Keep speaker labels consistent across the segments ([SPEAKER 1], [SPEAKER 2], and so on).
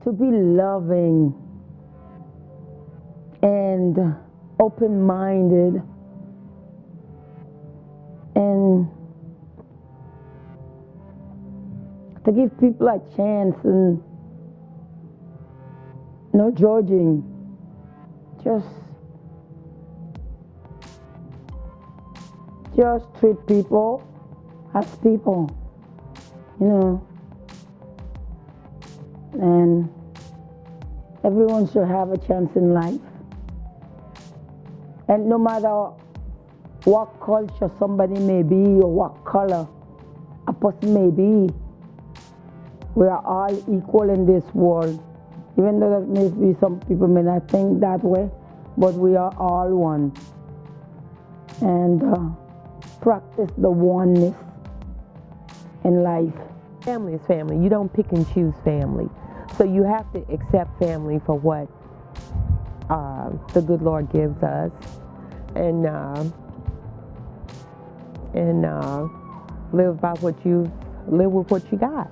[SPEAKER 1] to be loving and open-minded and to give people a chance and no judging, just treat people as people, you know, and everyone should have a chance in life. And no matter what culture somebody may be or what color a person may be, we are all equal in this world. Even though that may be some people may not think that way, but we are all one. And practice the oneness in life.
[SPEAKER 2] Family is family. You don't pick and choose family. So you have to accept family for what the good Lord gives us, and live by what live with what you got.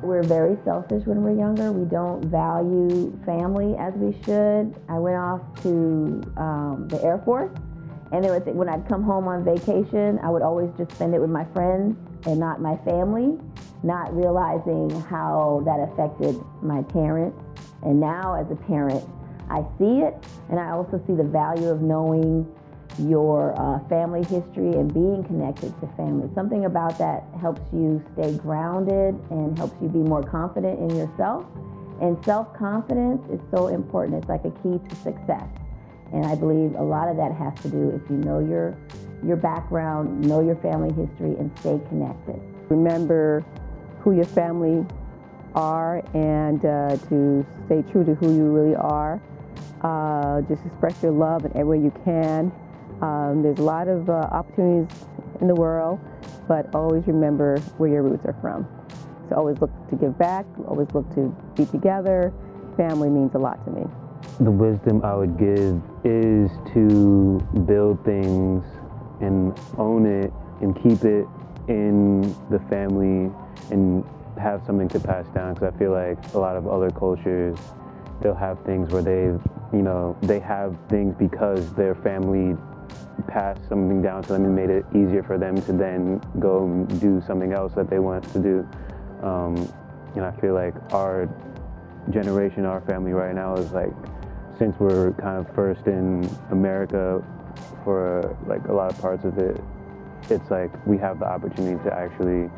[SPEAKER 3] We're very selfish when we're younger. We don't value family as we should. I went off to the Air Force, and when I'd come home on vacation, I would always just spend it with my friends and not my family, not realizing how that affected my parents. And now as a parent, I see it, and I also see the value of knowing your family history and being connected to family. Something about that helps you stay grounded and helps you be more confident in yourself. And self-confidence is so important. It's like a key to success. And I believe a lot of that has to do if you know your background, know your family history, and stay connected.
[SPEAKER 4] Remember who your family are and to stay true to who you really are. Just express your love in every way you can. There's a lot of opportunities in the world, but always remember where your roots are from. So always look to give back, always look to be together. Family means a lot to me.
[SPEAKER 5] The wisdom I would give is to build things and own it and keep it in the family and have something to pass down, because I feel like a lot of other cultures, they'll have things where they have things because their family passed something down to them and made it easier for them to then go and do something else that they want to do. And I feel like our generation, our family right now is like, since we're kind of first in America for like a lot of parts of it, it's like we have the opportunity to actually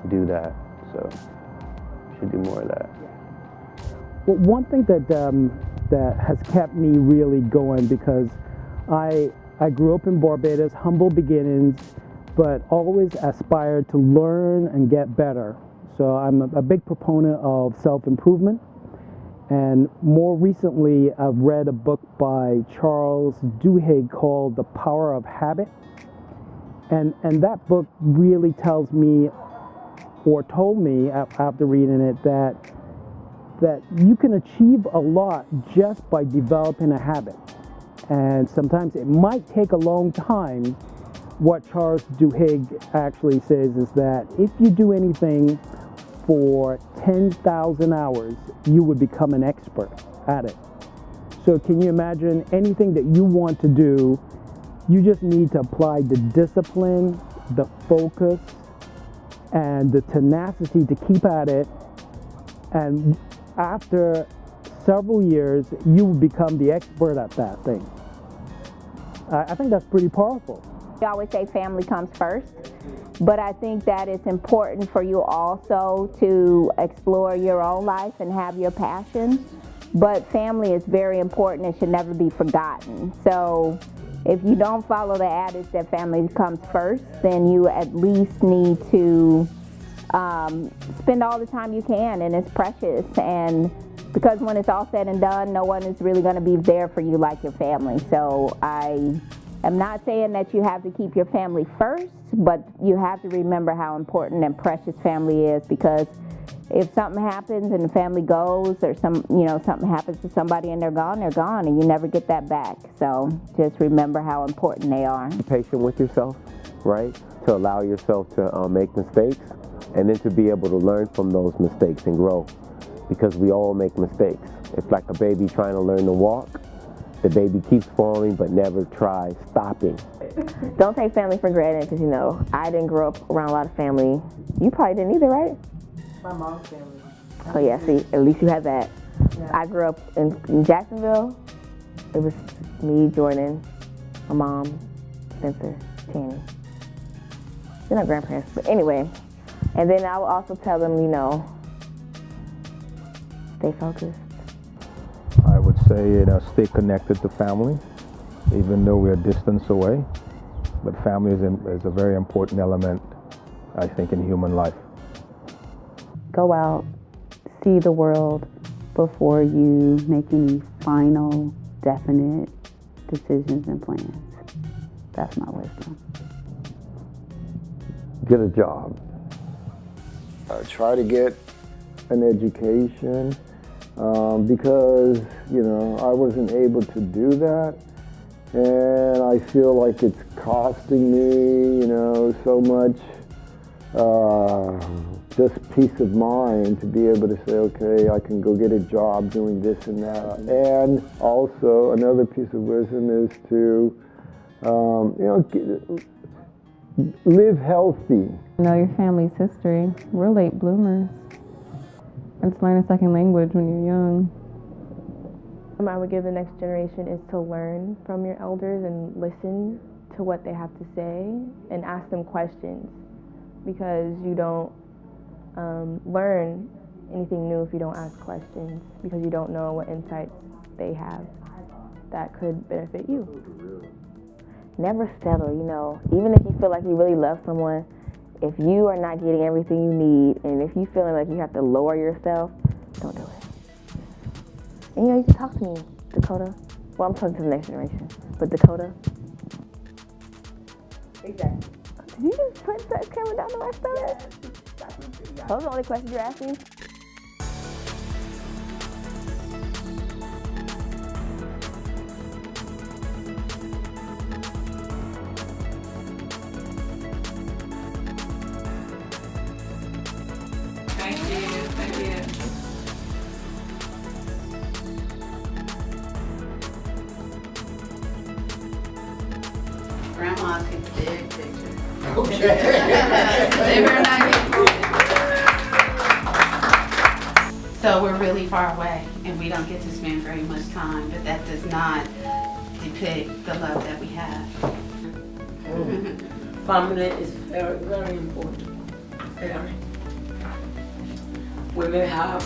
[SPEAKER 5] do that. So we should do more of that.
[SPEAKER 6] Well, one thing that has kept me really going, because I grew up in Barbados, humble beginnings, but always aspired to learn and get better. So I'm a big proponent of self-improvement. And more recently, I've read a book by Charles Duhigg called The Power of Habit. And that book really tells me, or told me after reading it, that you can achieve a lot just by developing a habit. And sometimes it might take a long time. What Charles Duhigg actually says is that if you do anything for 10,000 hours, you would become an expert at it. So can you imagine anything that you want to do? You just need to apply the discipline, the focus, and the tenacity to keep at it. And after several years, you will become the expert at that thing. I think that's pretty powerful.
[SPEAKER 7] We always say family comes first, but I think that it's important for you also to explore your own life and have your passion. But family is very important and should never be forgotten. So if you don't follow the adage that family comes first, then you at least need to spend all the time you can, and it's precious. And because when it's all said and done, no one is really going to be there for you like your family. So I am not saying that you have to keep your family first, but you have to remember how important and precious family is, because if something happens and the family goes, or something happens to somebody and they're gone, and you never get that back. So just remember how important they are.
[SPEAKER 8] Be patient with yourself, right? To allow yourself to make mistakes, and then to be able to learn from those mistakes and grow. because we all make mistakes. It's like a baby trying to learn to walk. The baby keeps falling but never tries stopping.
[SPEAKER 4] Don't take family for granted because, you know, I didn't grow up around a lot of family. You probably didn't either, right?
[SPEAKER 2] My mom's family.
[SPEAKER 4] Oh, yeah, see, at least you have that.
[SPEAKER 2] Yeah.
[SPEAKER 4] I grew up in Jacksonville. It was me, Jordan, my mom, Spencer, Tanny. They're not grandparents, but anyway. And then I would also tell them, you know, stay focused.
[SPEAKER 9] I would say, you know, stay connected to family, even though we're distance away. But family is a very important element, I think, in human life.
[SPEAKER 10] Go out, see the world before you make any final, definite decisions and plans. That's my wisdom.
[SPEAKER 11] Get a job. Try to get an education because, you know, I wasn't able to do that. And I feel like it's costing me, you know, so much just peace of mind to be able to say, okay, I can go get a job doing this and that. And also another piece of wisdom is to, you know, live healthy.
[SPEAKER 12] Know your family's history. We're late bloomers. And to learn a second language when you're young.
[SPEAKER 13] I would give the next generation is to learn from your elders and listen to what they have to say and ask them questions, because you don't learn anything new if you don't ask questions, because you don't know what insights they have that could benefit you.
[SPEAKER 4] Never settle, you know. Even if you feel like you really love someone, if you are not getting everything you need, and if you feeling like you have to lower yourself, don't do it. And you know, you can talk to me, Dakota. Well, I'm talking to the next generation, but Dakota.
[SPEAKER 2] Exactly.
[SPEAKER 4] Did you just put that camera down to my stomach? Yes. Those are the only questions you're asking?
[SPEAKER 14] Thank you. Thank you. Grandma took the big picture. Okay. They better not get So we're really far away and we don't get to spend very much time, but that does not depict the love that we have.
[SPEAKER 2] Family is very, very important. Very. We may have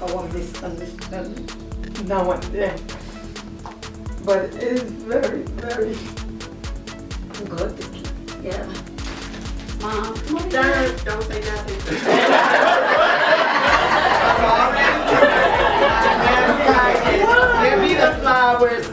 [SPEAKER 2] our misunderstanding now and then, but it is very, very good to keep. Yeah.
[SPEAKER 14] Mom, come on.
[SPEAKER 2] Don't say nothing. Give me the flowers.